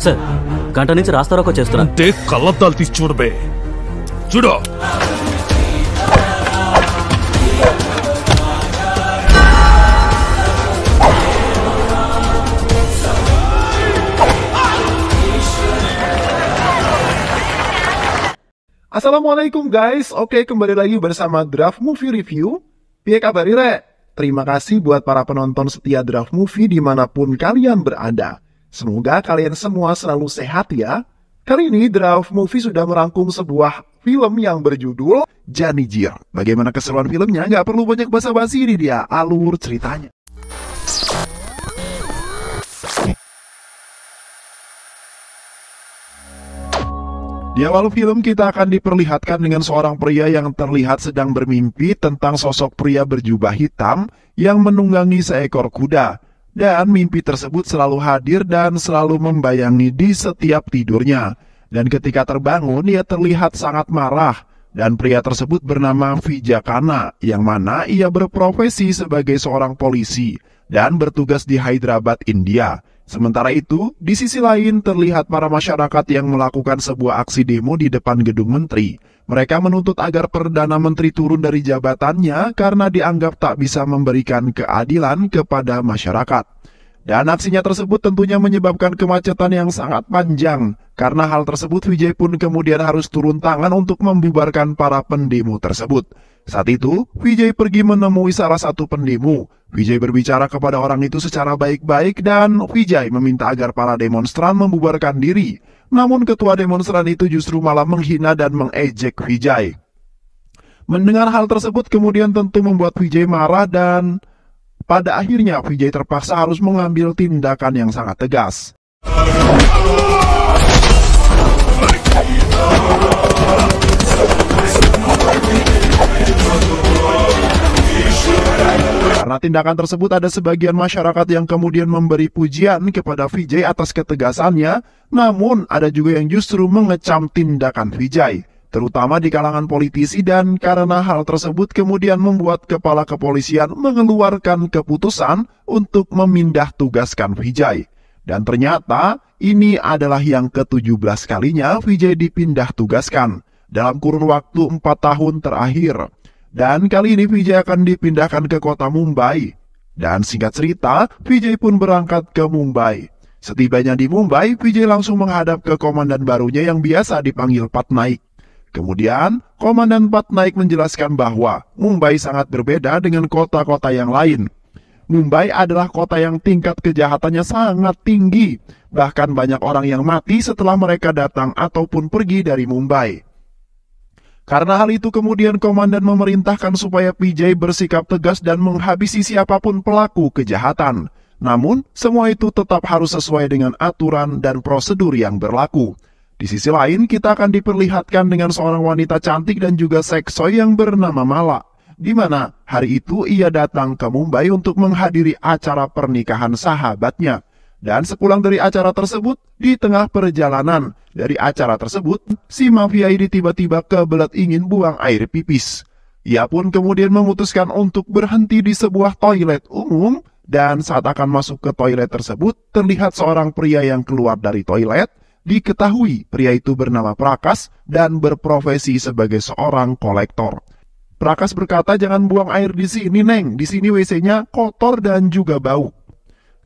సార్ గంట నుంచి రాస్తారోకో చేస్తున్నా. అంటే కళ్ళద్దాలు తీసి చూడబే. చూడు. Assalamualaikum guys, oke kembali lagi bersama Draft Movie Review. Piye kabar Ire? Terima kasih buat para penonton setia Draft Movie dimanapun kalian berada. Semoga kalian semua selalu sehat ya. Kali ini Draft Movie sudah merangkum sebuah film yang berjudul Janijir. Bagaimana keseruan filmnya? Nggak perlu banyak basa-basi, ini dia alur ceritanya. Di awal film kita akan diperlihatkan dengan seorang pria yang terlihat sedang bermimpi tentang sosok pria berjubah hitam yang menunggangi seekor kuda. Dan mimpi tersebut selalu hadir dan selalu membayangi di setiap tidurnya. Dan ketika terbangun, ia terlihat sangat marah. Dan pria tersebut bernama Vijakana, yang mana ia berprofesi sebagai seorang polisi dan bertugas di Hyderabad, India. Sementara itu, di sisi lain terlihat para masyarakat yang melakukan sebuah aksi demo di depan gedung menteri. Mereka menuntut agar Perdana Menteri turun dari jabatannya karena dianggap tak bisa memberikan keadilan kepada masyarakat. Dan aksinya tersebut tentunya menyebabkan kemacetan yang sangat panjang. Karena hal tersebut, Vijay pun kemudian harus turun tangan untuk membubarkan para pendemo tersebut. Saat itu, Vijay pergi menemui salah satu pendemo. Vijay berbicara kepada orang itu secara baik-baik dan Vijay meminta agar para demonstran membubarkan diri. Namun ketua demonstran itu justru malah menghina dan mengejek Vijay. Mendengar hal tersebut kemudian tentu membuat Vijay marah dan pada akhirnya Vijay terpaksa harus mengambil tindakan yang sangat tegas. Karena tindakan tersebut ada sebagian masyarakat yang kemudian memberi pujian kepada Vijay atas ketegasannya, namun ada juga yang justru mengecam tindakan Vijay, terutama di kalangan politisi, dan karena hal tersebut kemudian membuat kepala kepolisian mengeluarkan keputusan untuk memindah tugaskan Vijay. Dan ternyata ini adalah yang ke-17 kalinya Vijay dipindah tugaskan dalam kurun waktu 4 tahun terakhir. Dan kali ini Vijay akan dipindahkan ke kota Mumbai. Dan singkat cerita, Vijay pun berangkat ke Mumbai. Setibanya di Mumbai, Vijay langsung menghadap ke komandan barunya yang biasa dipanggil Patnaik. Kemudian, Komandan Patnaik menjelaskan bahwa Mumbai sangat berbeda dengan kota-kota yang lain. Mumbai adalah kota yang tingkat kejahatannya sangat tinggi. Bahkan banyak orang yang mati setelah mereka datang ataupun pergi dari Mumbai. Karena hal itu kemudian komandan memerintahkan supaya Vijay bersikap tegas dan menghabisi siapapun pelaku kejahatan. Namun, semua itu tetap harus sesuai dengan aturan dan prosedur yang berlaku. Di sisi lain, kita akan diperlihatkan dengan seorang wanita cantik dan juga seksoi yang bernama Mala, di mana hari itu ia datang ke Mumbai untuk menghadiri acara pernikahan sahabatnya. Dan sepulang dari acara tersebut, di tengah perjalanan dari acara tersebut, si mafia ini tiba-tiba kebelet ingin buang air pipis. Ia pun kemudian memutuskan untuk berhenti di sebuah toilet umum, dan saat akan masuk ke toilet tersebut, terlihat seorang pria yang keluar dari toilet. Diketahui pria itu bernama Prakas dan berprofesi sebagai seorang kolektor. Prakas berkata, "Jangan buang air di sini, Neng. Di sini WC-nya kotor dan juga bau."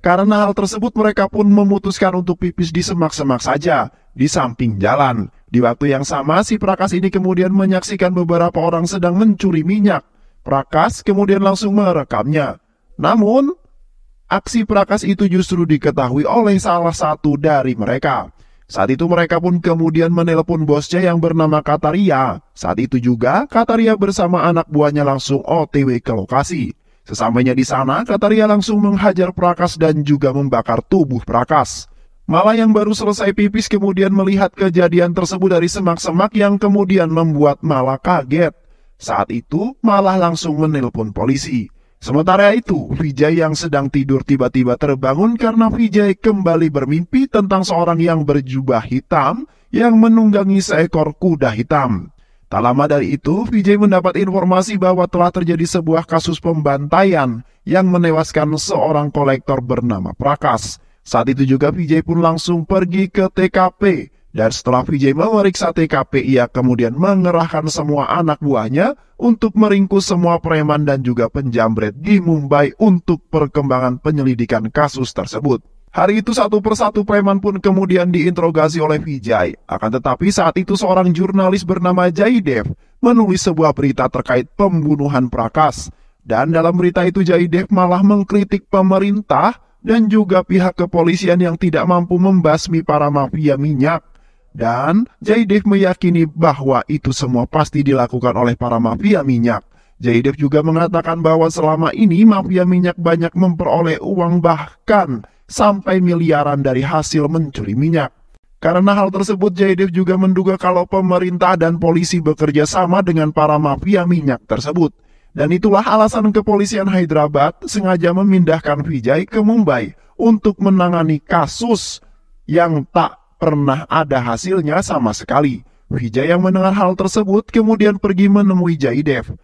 Karena hal tersebut mereka pun memutuskan untuk pipis di semak-semak saja, di samping jalan. Di waktu yang sama si Prakas ini kemudian menyaksikan beberapa orang sedang mencuri minyak. Prakas kemudian langsung merekamnya. Namun, aksi Prakas itu justru diketahui oleh salah satu dari mereka. Saat itu mereka pun kemudian menelpon bosnya yang bernama Kataria. Saat itu juga Kataria bersama anak buahnya langsung OTW ke lokasi. Sesampainya di sana, Kataria langsung menghajar Prakas dan juga membakar tubuh Prakas. Mala yang baru selesai pipis kemudian melihat kejadian tersebut dari semak-semak yang kemudian membuat Mala kaget. Saat itu, Mala langsung menelpon polisi. Sementara itu, Vijay yang sedang tidur tiba-tiba terbangun karena Vijay kembali bermimpi tentang seorang yang berjubah hitam yang menunggangi seekor kuda hitam. Tak lama dari itu, Vijay mendapat informasi bahwa telah terjadi sebuah kasus pembantaian yang menewaskan seorang kolektor bernama Prakas. Saat itu juga Vijay pun langsung pergi ke TKP. Dan setelah Vijay memeriksa TKP, ia kemudian mengerahkan semua anak buahnya untuk meringkus semua preman dan juga penjamret di Mumbai untuk perkembangan penyelidikan kasus tersebut. Hari itu satu persatu preman pun kemudian diinterogasi oleh Vijay. Akan tetapi saat itu seorang jurnalis bernama Jaydev menulis sebuah berita terkait pembunuhan Prakash. Dan dalam berita itu Jaydev malah mengkritik pemerintah dan juga pihak kepolisian yang tidak mampu membasmi para mafia minyak. Dan Jaydev meyakini bahwa itu semua pasti dilakukan oleh para mafia minyak. Jaydev juga mengatakan bahwa selama ini mafia minyak banyak memperoleh uang bahkan sampai miliaran dari hasil mencuri minyak. Karena hal tersebut Jaydev juga menduga kalau pemerintah dan polisi bekerja sama dengan para mafia minyak tersebut. Dan itulah alasan kepolisian Hyderabad sengaja memindahkan Vijay ke Mumbai untuk menangani kasus yang tak pernah ada hasilnya sama sekali. Vijay yang mendengar hal tersebut kemudian pergi menemui Jaydev.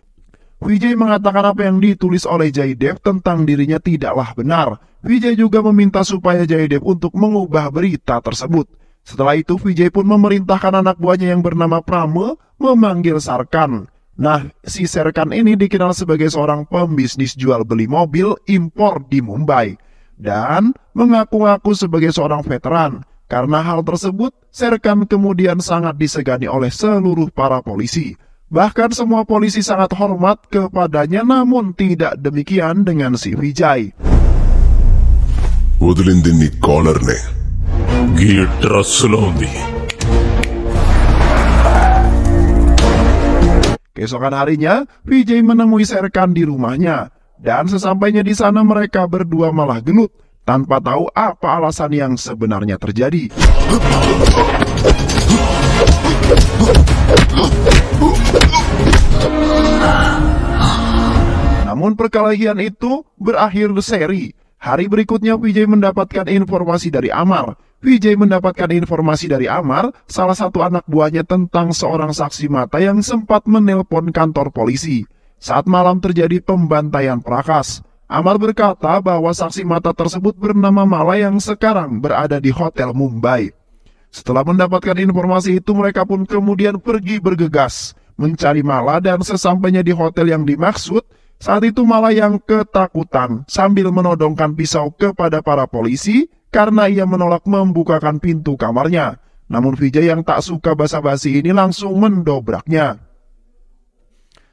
Vijay mengatakan apa yang ditulis oleh Jaydev tentang dirinya tidaklah benar. Vijay juga meminta supaya Jaydev untuk mengubah berita tersebut. Setelah itu Vijay pun memerintahkan anak buahnya yang bernama Prama memanggil Sarkan. Nah, si Sarkan ini dikenal sebagai seorang pembisnis jual beli mobil impor di Mumbai. Dan mengaku-ngaku sebagai seorang veteran. Karena hal tersebut, Sarkan kemudian sangat disegani oleh seluruh para polisi. Bahkan semua polisi sangat hormat kepadanya, namun tidak demikian dengan si Vijay. వదిలింది నీ కాలర్నే. గీ డ్రస్సులో ఉంది. Keesokan harinya, Vijay menemui Sarkan di rumahnya. Dan sesampainya di sana mereka berdua malah gelut, tanpa tahu apa alasan yang sebenarnya terjadi. Namun perkelahian itu berakhir seri. Hari berikutnya Vijay mendapatkan informasi dari Amar. Vijay mendapatkan informasi dari Amar, salah satu anak buahnya, tentang seorang saksi mata yang sempat menelpon kantor polisi saat malam terjadi pembantaian Prakash. Amar berkata bahwa saksi mata tersebut bernama Mala yang sekarang berada di Hotel Mumbai. Setelah mendapatkan informasi itu, mereka pun kemudian pergi bergegas mencari Mala, dan sesampainya di hotel yang dimaksud, saat itu Mala yang ketakutan sambil menodongkan pisau kepada para polisi karena ia menolak membukakan pintu kamarnya. Namun Vijay yang tak suka basa-basi ini langsung mendobraknya.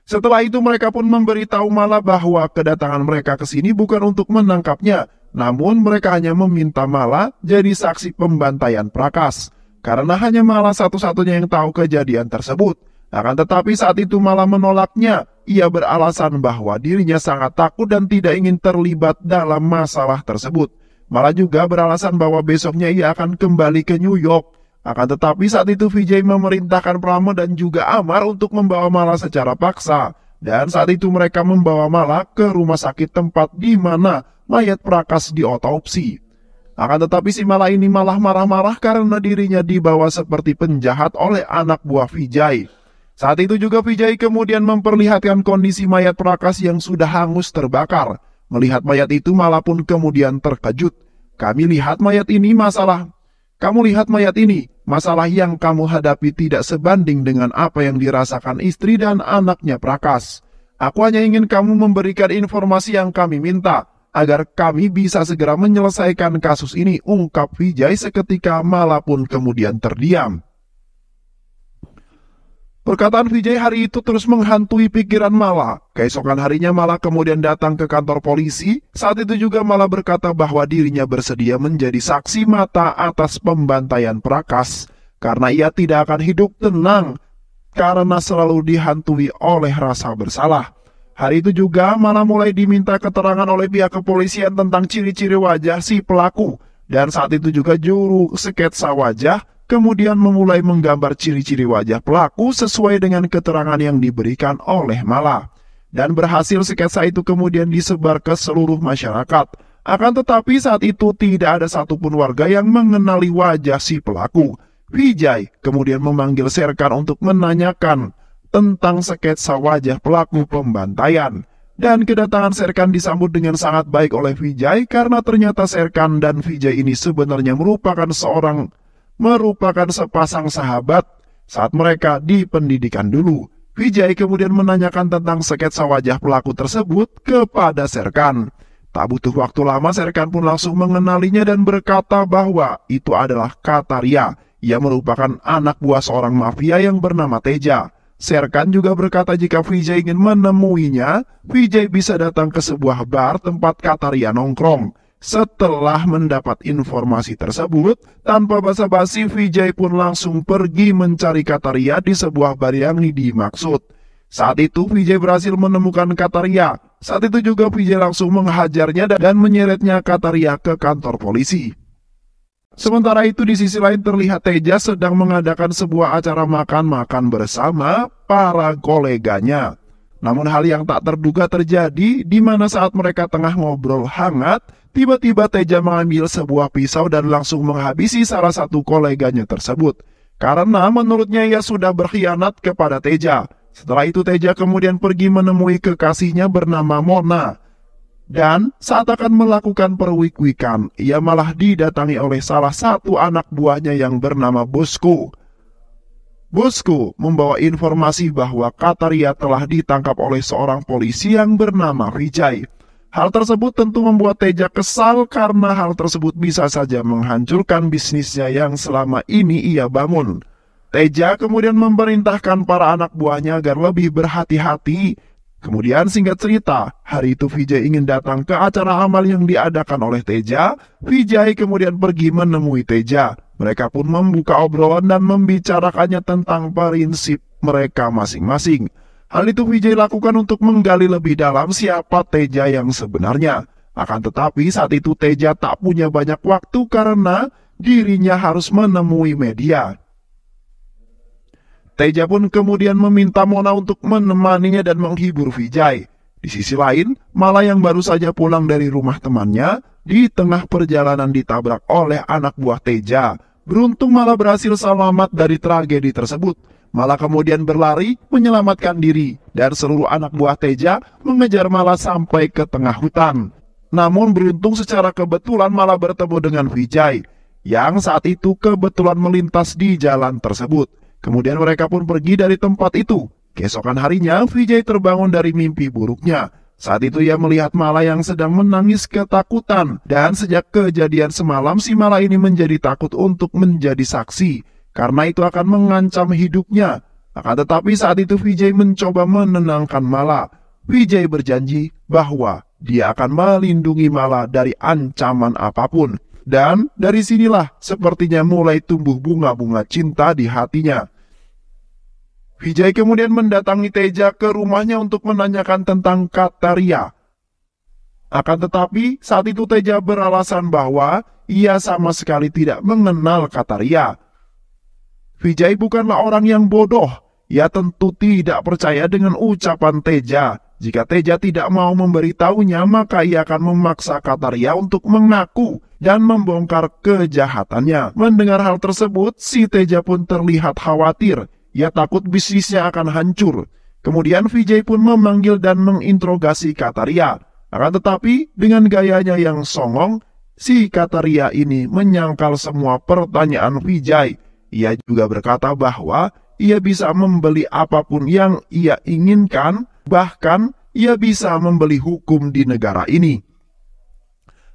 Setelah itu mereka pun memberitahu Mala bahwa kedatangan mereka ke sini bukan untuk menangkapnya, namun mereka hanya meminta Mala jadi saksi pembantaian Prakash, karena hanya Mala satu-satunya yang tahu kejadian tersebut. Akan tetapi saat itu Mala menolaknya. Ia beralasan bahwa dirinya sangat takut dan tidak ingin terlibat dalam masalah tersebut. Mala juga beralasan bahwa besoknya ia akan kembali ke New York. Akan tetapi saat itu Vijay memerintahkan Prama dan juga Amar untuk membawa Mala secara paksa. Dan saat itu mereka membawa Mala ke rumah sakit tempat di mana mayat Prakash diotopsi. Akan tetapi si Mala ini malah marah-marah karena dirinya dibawa seperti penjahat oleh anak buah Vijay. Saat itu juga Vijay kemudian memperlihatkan kondisi mayat Prakash yang sudah hangus terbakar. Melihat mayat itu Mala pun kemudian terkejut. Kamu lihat mayat ini, masalah yang kamu hadapi tidak sebanding dengan apa yang dirasakan istri dan anaknya Prakash. Aku hanya ingin kamu memberikan informasi yang kami minta, agar kami bisa segera menyelesaikan kasus ini, ungkap Vijay seketika. Mala pun kemudian terdiam. Perkataan Vijay hari itu terus menghantui pikiran Mala. Keesokan harinya Mala kemudian datang ke kantor polisi. Saat itu juga Mala berkata bahwa dirinya bersedia menjadi saksi mata atas pembantaian Prakash, karena ia tidak akan hidup tenang karena selalu dihantui oleh rasa bersalah. Hari itu juga Mala mulai diminta keterangan oleh pihak kepolisian tentang ciri-ciri wajah si pelaku. Dan saat itu juga juru sketsa wajah kemudian memulai menggambar ciri-ciri wajah pelaku sesuai dengan keterangan yang diberikan oleh Mala. Dan berhasil sketsa itu kemudian disebar ke seluruh masyarakat. Akan tetapi saat itu tidak ada satupun warga yang mengenali wajah si pelaku. Vijay kemudian memanggil Sarkan untuk menanyakan tentang sketsa wajah pelaku pembantaian. Dan kedatangan Serkan disambut dengan sangat baik oleh Vijay karena ternyata Serkan dan Vijay ini sebenarnya merupakan sepasang sahabat saat mereka di pendidikan dulu. Vijay kemudian menanyakan tentang sketsa wajah pelaku tersebut kepada Serkan. Tak butuh waktu lama, Serkan pun langsung mengenalinya dan berkata bahwa itu adalah Kataria, yang merupakan anak buah seorang mafia yang bernama Teja. Serkan juga berkata jika Vijay ingin menemuinya, Vijay bisa datang ke sebuah bar tempat Kataria nongkrong. Setelah mendapat informasi tersebut, tanpa basa-basi Vijay pun langsung pergi mencari Kataria di sebuah bar yang dimaksud. Saat itu Vijay berhasil menemukan Kataria. Saat itu juga Vijay langsung menghajarnya dan menyeretnya Kataria ke kantor polisi. Sementara itu di sisi lain terlihat Teja sedang mengadakan sebuah acara makan-makan bersama para koleganya. Namun hal yang tak terduga terjadi di mana saat mereka tengah ngobrol hangat, tiba-tiba Teja mengambil sebuah pisau dan langsung menghabisi salah satu koleganya tersebut. Karena menurutnya ia sudah berkhianat kepada Teja. Setelah itu Teja kemudian pergi menemui kekasihnya bernama Mona. Dan saat akan melakukan perwik-wikan, ia malah didatangi oleh salah satu anak buahnya yang bernama Bosco. Bosco membawa informasi bahwa Kataria telah ditangkap oleh seorang polisi yang bernama Vijay. Hal tersebut tentu membuat Teja kesal karena hal tersebut bisa saja menghancurkan bisnisnya yang selama ini ia bangun. Teja kemudian memerintahkan para anak buahnya agar lebih berhati-hati. Kemudian singkat cerita, hari itu Vijay ingin datang ke acara amal yang diadakan oleh Teja. Vijay kemudian pergi menemui Teja. Mereka pun membuka obrolan dan membicarakannya tentang prinsip mereka masing-masing. Hal itu Vijay lakukan untuk menggali lebih dalam siapa Teja yang sebenarnya. Akan tetapi saat itu Teja tak punya banyak waktu karena dirinya harus menemui media. Teja pun kemudian meminta Mona untuk menemaninya dan menghibur Vijay. Di sisi lain, Mala yang baru saja pulang dari rumah temannya, di tengah perjalanan ditabrak oleh anak buah Teja. Beruntung Mala berhasil selamat dari tragedi tersebut. Mala kemudian berlari menyelamatkan diri, dan seluruh anak buah Teja mengejar Mala sampai ke tengah hutan. Namun beruntung secara kebetulan Mala bertemu dengan Vijay, yang saat itu kebetulan melintas di jalan tersebut. Kemudian mereka pun pergi dari tempat itu. Keesokan harinya, Vijay terbangun dari mimpi buruknya. Saat itu ia melihat Mala yang sedang menangis ketakutan. Dan sejak kejadian semalam, si Mala ini menjadi takut untuk menjadi saksi. Karena itu akan mengancam hidupnya. Akan tetapi saat itu Vijay mencoba menenangkan Mala. Vijay berjanji bahwa dia akan melindungi Mala dari ancaman apapun. Dan dari sinilah sepertinya mulai tumbuh bunga-bunga cinta di hatinya. Vijay kemudian mendatangi Teja ke rumahnya untuk menanyakan tentang Kataria. Akan tetapi saat itu Teja beralasan bahwa ia sama sekali tidak mengenal Kataria. Vijay bukanlah orang yang bodoh. Ia tentu tidak percaya dengan ucapan Teja. Jika Teja tidak mau memberitahunya, maka ia akan memaksa Kataria untuk mengaku dan membongkar kejahatannya. Mendengar hal tersebut, si Teja pun terlihat khawatir. Ia takut bisnisnya akan hancur. Kemudian Vijay pun memanggil dan menginterogasi Kataria. Akan tetapi dengan gayanya yang songong, si Kataria ini menyangkal semua pertanyaan Vijay. Ia juga berkata bahwa ia bisa membeli apapun yang ia inginkan, bahkan ia bisa membeli hukum di negara ini.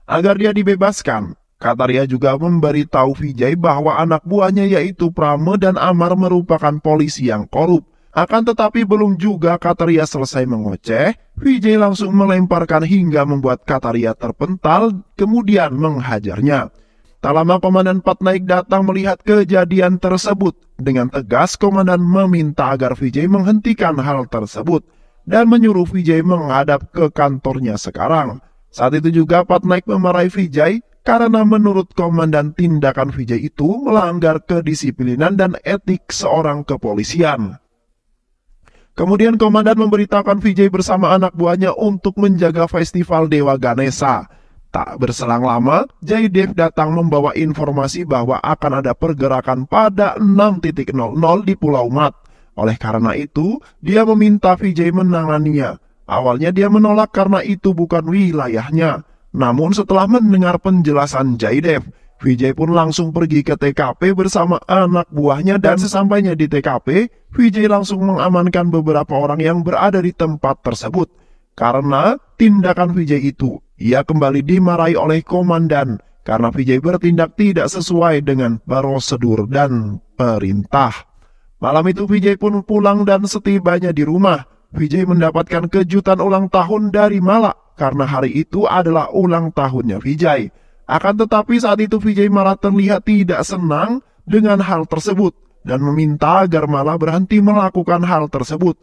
Agar dia dibebaskan, Kataria juga memberitahu Vijay bahwa anak buahnya yaitu Prame dan Amar merupakan polisi yang korup. Akan tetapi belum juga Kataria selesai mengoceh, Vijay langsung melemparkan hingga membuat Kataria terpental, kemudian menghajarnya. Tak lama Komandan Patnaik datang melihat kejadian tersebut. Dengan tegas Komandan meminta agar Vijay menghentikan hal tersebut dan menyuruh Vijay menghadap ke kantornya sekarang. Saat itu juga Patnaik memarahi Vijay karena menurut Komandan tindakan Vijay itu melanggar kedisiplinan dan etik seorang kepolisian. Kemudian Komandan memberitahukan Vijay bersama anak buahnya untuk menjaga festival Dewa Ganesha. Tak berselang lama, Jaydev datang membawa informasi bahwa akan ada pergerakan pada 6.00 di Pulau Mat. Oleh karena itu, dia meminta Vijay menanganinya. Awalnya dia menolak karena itu bukan wilayahnya. Namun setelah mendengar penjelasan Jaidev, Vijay pun langsung pergi ke TKP bersama anak buahnya dan sesampainya di TKP, Vijay langsung mengamankan beberapa orang yang berada di tempat tersebut. Karena tindakan Vijay itu, ia kembali dimarahi oleh komandan karena Vijay bertindak tidak sesuai dengan prosedur dan perintah. Malam itu Vijay pun pulang dan setibanya di rumah, Vijay mendapatkan kejutan ulang tahun dari Mala karena hari itu adalah ulang tahunnya Vijay. Akan tetapi saat itu Vijay malah terlihat tidak senang dengan hal tersebut dan meminta agar Mala berhenti melakukan hal tersebut.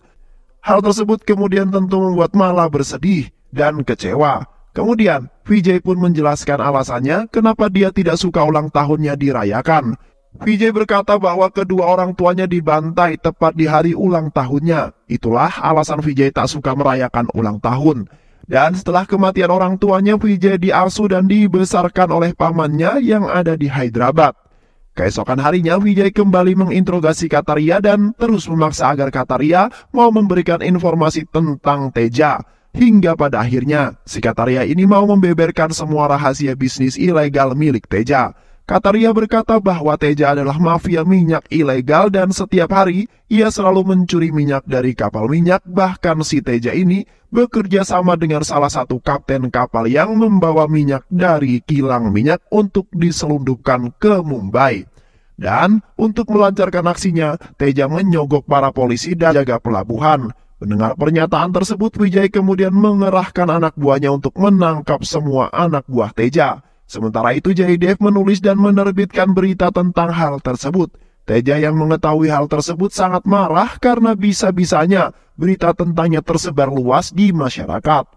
Hal tersebut kemudian tentu membuat Mala bersedih dan kecewa. Kemudian Vijay pun menjelaskan alasannya kenapa dia tidak suka ulang tahunnya dirayakan. Vijay berkata bahwa kedua orang tuanya dibantai tepat di hari ulang tahunnya. Itulah alasan Vijay tak suka merayakan ulang tahun. Dan setelah kematian orang tuanya, Vijay diasuh dan dibesarkan oleh pamannya yang ada di Hyderabad. Keesokan harinya, Vijay kembali menginterogasi Kataria dan terus memaksa agar Kataria mau memberikan informasi tentang Teja. Hingga pada akhirnya, si Kataria ini mau membeberkan semua rahasia bisnis ilegal milik Teja. Kataria berkata bahwa Teja adalah mafia minyak ilegal dan setiap hari ia selalu mencuri minyak dari kapal minyak. Bahkan si Teja ini bekerja sama dengan salah satu kapten kapal yang membawa minyak dari kilang minyak untuk diselundupkan ke Mumbai. Dan untuk melancarkan aksinya, Teja menyogok para polisi dan jaga pelabuhan. Mendengar pernyataan tersebut, Vijay kemudian mengerahkan anak buahnya untuk menangkap semua anak buah Teja. Sementara itu Jaidev menulis dan menerbitkan berita tentang hal tersebut. Teja yang mengetahui hal tersebut sangat marah karena bisa-bisanya berita tentangnya tersebar luas di masyarakat.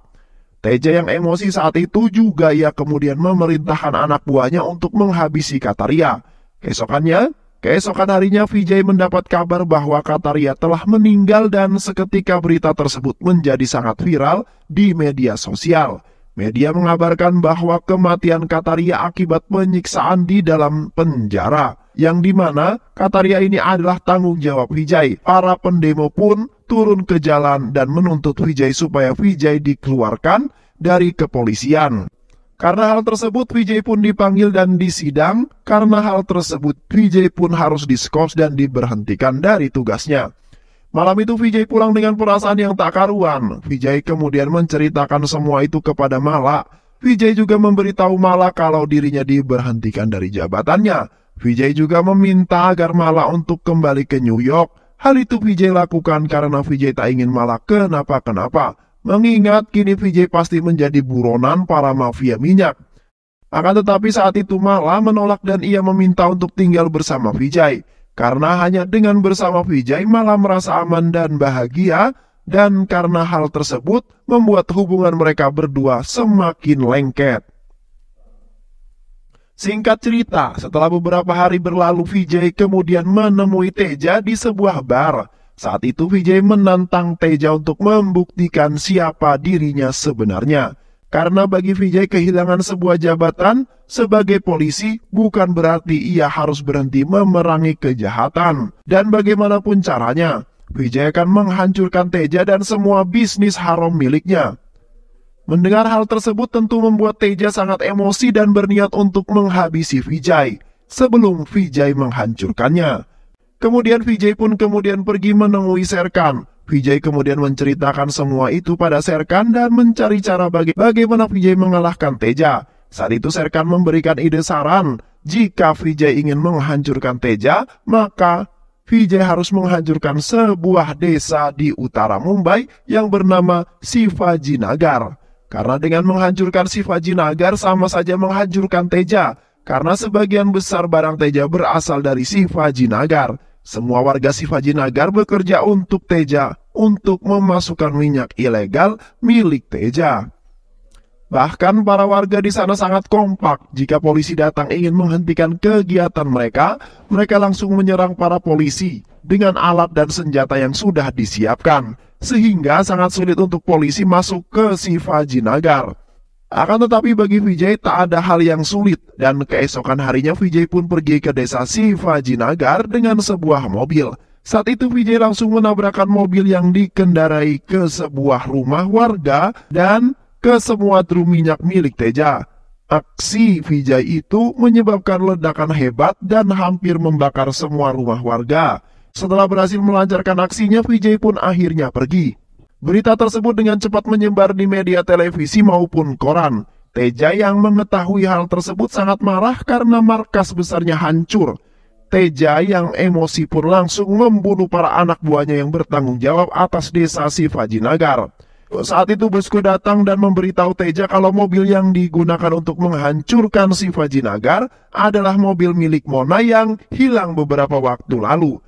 Teja yang emosi saat itu juga ia kemudian memerintahkan anak buahnya untuk menghabisi Kataria. Keesokan harinya Vijay mendapat kabar bahwa Kataria telah meninggal dan seketika berita tersebut menjadi sangat viral di media sosial. Media mengabarkan bahwa kematian Kataria akibat penyiksaan di dalam penjara, yang dimana Kataria ini adalah tanggung jawab Vijay. Para pendemo pun turun ke jalan dan menuntut Vijay supaya Vijay dikeluarkan dari kepolisian. Karena hal tersebut, Vijay pun dipanggil dan disidang. Karena hal tersebut, Vijay pun harus diskors dan diberhentikan dari tugasnya. Malam itu Vijay pulang dengan perasaan yang tak karuan. Vijay kemudian menceritakan semua itu kepada Mala. Vijay juga memberitahu Mala kalau dirinya diberhentikan dari jabatannya. Vijay juga meminta agar Mala untuk kembali ke New York. Hal itu Vijay lakukan karena Vijay tak ingin Mala kenapa-kenapa. Mengingat kini Vijay pasti menjadi buronan para mafia minyak. Akan tetapi saat itu Mala menolak dan ia meminta untuk tinggal bersama Vijay. Karena hanya dengan bersama Vijay Mala merasa aman dan bahagia, dan karena hal tersebut membuat hubungan mereka berdua semakin lengket. Singkat cerita, setelah beberapa hari berlalu Vijay kemudian menemui Teja di sebuah bar. Saat itu Vijay menantang Teja untuk membuktikan siapa dirinya sebenarnya. Karena bagi Vijay kehilangan sebuah jabatan sebagai polisi bukan berarti ia harus berhenti memerangi kejahatan. Dan bagaimanapun caranya, Vijay akan menghancurkan Teja dan semua bisnis haram miliknya. Mendengar hal tersebut tentu membuat Teja sangat emosi dan berniat untuk menghabisi Vijay sebelum Vijay menghancurkannya. Kemudian Vijay pun kemudian pergi menemui Sherkan. Vijay kemudian menceritakan semua itu pada Sherkan dan mencari cara bagaimana Vijay mengalahkan Teja. Saat itu Sherkan memberikan ide saran, jika Vijay ingin menghancurkan Teja, maka Vijay harus menghancurkan sebuah desa di utara Mumbai yang bernama Shivajinagar. Karena dengan menghancurkan Shivajinagar sama saja menghancurkan Teja, karena sebagian besar barang Teja berasal dari Shivajinagar. Semua warga Shivajinagar bekerja untuk Teja untuk memasukkan minyak ilegal milik Teja. Bahkan para warga di sana sangat kompak. Jika polisi datang ingin menghentikan kegiatan mereka, mereka langsung menyerang para polisi dengan alat dan senjata yang sudah disiapkan, sehingga sangat sulit untuk polisi masuk ke Shivajinagar. Akan tetapi bagi Vijay tak ada hal yang sulit, dan keesokan harinya Vijay pun pergi ke desa Shivajinagar dengan sebuah mobil. Saat itu Vijay langsung menabrakkan mobil yang dikendarai ke sebuah rumah warga dan ke semua drum minyak milik Teja. Aksi Vijay itu menyebabkan ledakan hebat dan hampir membakar semua rumah warga. Setelah berhasil melancarkan aksinya, Vijay pun akhirnya pergi. Berita tersebut dengan cepat menyebar di media televisi maupun koran. Teja yang mengetahui hal tersebut sangat marah karena markas besarnya hancur. Teja yang emosi pun langsung membunuh para anak buahnya yang bertanggung jawab atas desa Sivajinagar. Saat itu bosku datang dan memberitahu Teja kalau mobil yang digunakan untuk menghancurkan Sivajinagar adalah mobil milik Mona yang hilang beberapa waktu lalu.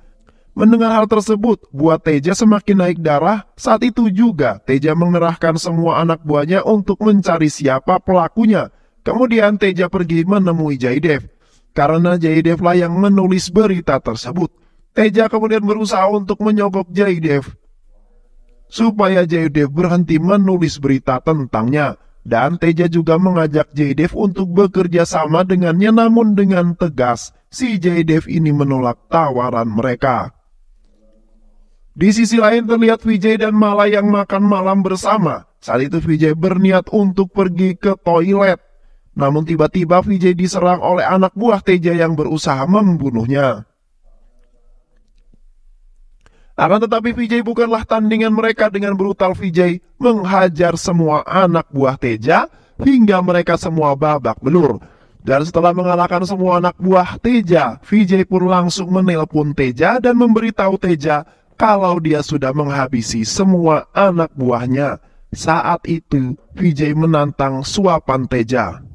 Mendengar hal tersebut, buat Teja semakin naik darah. Saat itu juga Teja mengerahkan semua anak buahnya untuk mencari siapa pelakunya. Kemudian Teja pergi menemui Jaydev. Karena Jaydev lah yang menulis berita tersebut, Teja kemudian berusaha untuk menyogok Jaydev supaya Jaydev berhenti menulis berita tentangnya. Dan Teja juga mengajak Jaydev untuk bekerja sama dengannya, namun dengan tegas si Jaydev ini menolak tawaran mereka. Di sisi lain terlihat Vijay dan Mala yang makan malam bersama. Saat itu Vijay berniat untuk pergi ke toilet. Namun tiba-tiba Vijay diserang oleh anak buah Teja yang berusaha membunuhnya. Akan tetapi Vijay bukanlah tandingan mereka. Dengan brutal Vijay menghajar semua anak buah Teja hingga mereka semua babak belur. Dan setelah mengalahkan semua anak buah Teja, Vijay pun langsung menelpon Teja dan memberitahu Teja kalau dia sudah menghabisi semua anak buahnya. Saat itu Vijay menantang suapan Teja,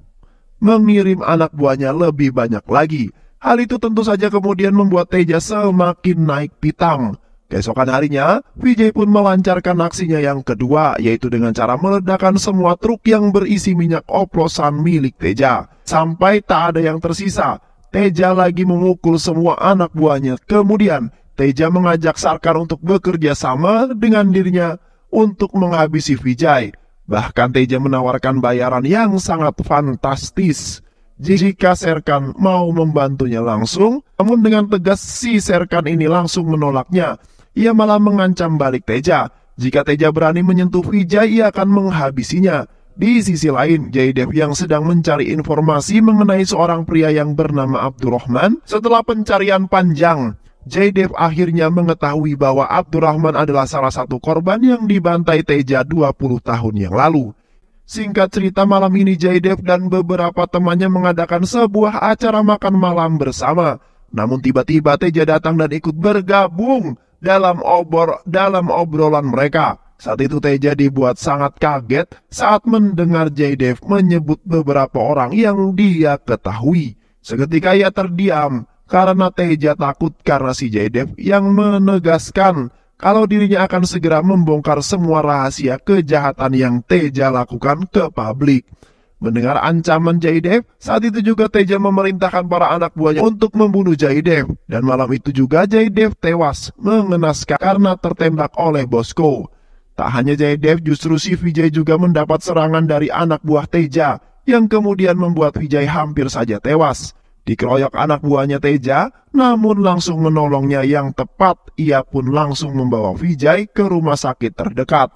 mengirim anak buahnya lebih banyak lagi. Hal itu tentu saja kemudian membuat Teja semakin naik pitam. Keesokan harinya, Vijay pun melancarkan aksinya yang kedua, yaitu dengan cara meledakkan semua truk yang berisi minyak oplosan milik Teja. Sampai tak ada yang tersisa, Teja lagi memukul semua anak buahnya. Kemudian, Teja mengajak Sarkar untuk bekerja sama dengan dirinya untuk menghabisi Vijay. Bahkan Teja menawarkan bayaran yang sangat fantastis jika Serkan mau membantunya langsung. Namun dengan tegas si Serkan ini langsung menolaknya. Ia malah mengancam balik Teja. Jika Teja berani menyentuh Vijay, ia akan menghabisinya. Di sisi lain, Jaydev yang sedang mencari informasi mengenai seorang pria yang bernama Abdurrahman. Setelah pencarian panjang, Jaydev akhirnya mengetahui bahwa Abdurrahman adalah salah satu korban yang dibantai Teja 20 tahun yang lalu. Singkat cerita, malam ini Jaydev dan beberapa temannya mengadakan sebuah acara makan malam bersama. Namun tiba-tiba Teja datang dan ikut bergabung dalam obrolan mereka. Saat itu Teja dibuat sangat kaget saat mendengar Jaydev menyebut beberapa orang yang dia ketahui. Seketika ia terdiam karena Teja takut karena si Jaydev yang menegaskan kalau dirinya akan segera membongkar semua rahasia kejahatan yang Teja lakukan ke publik. Mendengar ancaman Jaydev, saat itu juga Teja memerintahkan para anak buahnya untuk membunuh Jaydev. Dan malam itu juga Jaydev tewas mengenaskan karena tertembak oleh Bosko. Tak hanya Jaydev, justru si Vijay juga mendapat serangan dari anak buah Teja yang kemudian membuat Vijay hampir saja tewas. Dikeroyok anak buahnya Teja, namun langsung menolongnya yang tepat. Ia pun langsung membawa Vijay ke rumah sakit terdekat.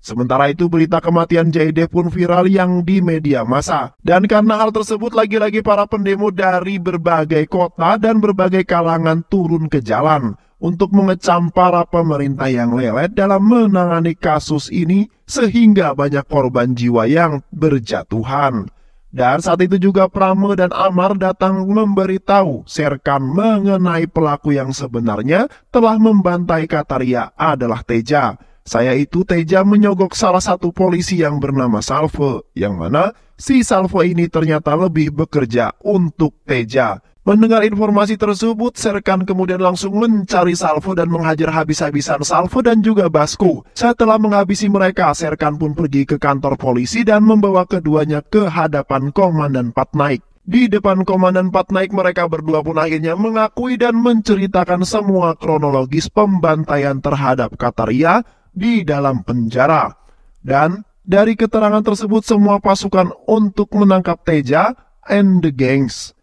Sementara itu berita kematian Jaydev pun viral yang di media massa. Dan karena hal tersebut lagi-lagi para pendemo dari berbagai kota dan berbagai kalangan turun ke jalan untuk mengecam para pemerintah yang lelet dalam menangani kasus ini sehingga banyak korban jiwa yang berjatuhan. Dan saat itu juga Prame dan Amar datang memberitahu Serkan mengenai pelaku yang sebenarnya telah membantai Kataria adalah Teja. Saya itu Teja menyogok salah satu polisi yang bernama Salvo, yang mana si Salvo ini ternyata lebih bekerja untuk Teja. Mendengar informasi tersebut, Serkan kemudian langsung mencari Salvo dan menghajar habis-habisan Salvo dan juga Basko. Setelah menghabisi mereka, Serkan pun pergi ke kantor polisi dan membawa keduanya ke hadapan Komandan Patnaik. Di depan Komandan Patnaik, mereka berdua pun akhirnya mengakui dan menceritakan semua kronologis pembantaian terhadap Kataria di dalam penjara. Dan dari keterangan tersebut semua pasukan untuk menangkap Teja and the gangs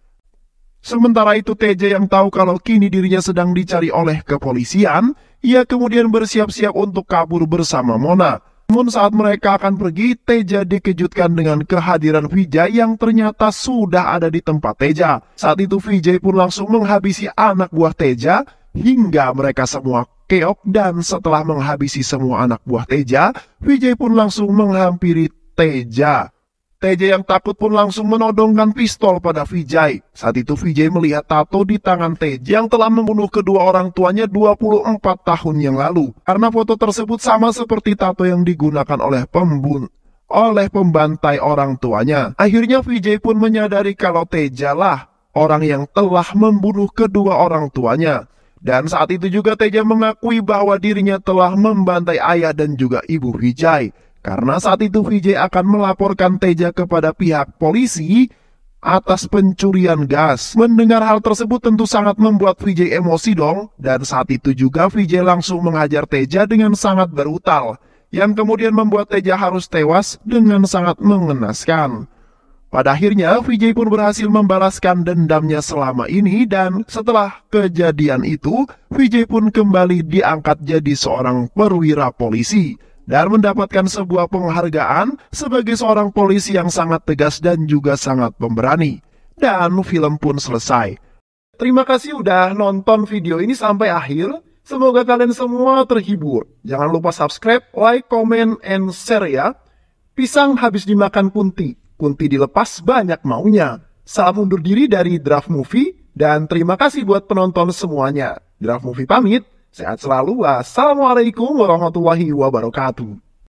Sementara itu Teja yang tahu kalau kini dirinya sedang dicari oleh kepolisian, ia kemudian bersiap-siap untuk kabur bersama Mona. Namun saat mereka akan pergi, Teja dikejutkan dengan kehadiran Vijay yang ternyata sudah ada di tempat Teja. Saat itu Vijay pun langsung menghabisi anak buah Teja hingga mereka semua keok, dan setelah menghabisi semua anak buah Teja, Vijay pun langsung menghampiri Teja. Teja yang takut pun langsung menodongkan pistol pada Vijay. Saat itu Vijay melihat tato di tangan Teja yang telah membunuh kedua orang tuanya 24 tahun yang lalu. Karena foto tersebut sama seperti tato yang digunakan oleh pembantai orang tuanya. Akhirnya Vijay pun menyadari kalau Teja lah orang yang telah membunuh kedua orang tuanya. Dan saat itu juga Teja mengakui bahwa dirinya telah membantai ayah dan juga ibu Vijay. Karena saat itu Vijay akan melaporkan Teja kepada pihak polisi atas pencurian gas. Mendengar hal tersebut tentu sangat membuat Vijay emosi dong. Dan saat itu juga Vijay langsung menghajar Teja dengan sangat brutal, yang kemudian membuat Teja harus tewas dengan sangat mengenaskan. Pada akhirnya Vijay pun berhasil membalaskan dendamnya selama ini, dan setelah kejadian itu Vijay pun kembali diangkat jadi seorang perwira polisi dan mendapatkan sebuah penghargaan sebagai seorang polisi yang sangat tegas dan juga sangat pemberani. Dan film pun selesai. Terima kasih udah nonton video ini sampai akhir. Semoga kalian semua terhibur. Jangan lupa subscribe, like, comment, and share ya. Pisang habis dimakan kunti, kunti dilepas banyak maunya. Salam undur diri dari Draft Movie, dan terima kasih buat penonton semuanya. Draft Movie pamit. Sehat selalu. Wassalamualaikum warahmatullahi wabarakatuh.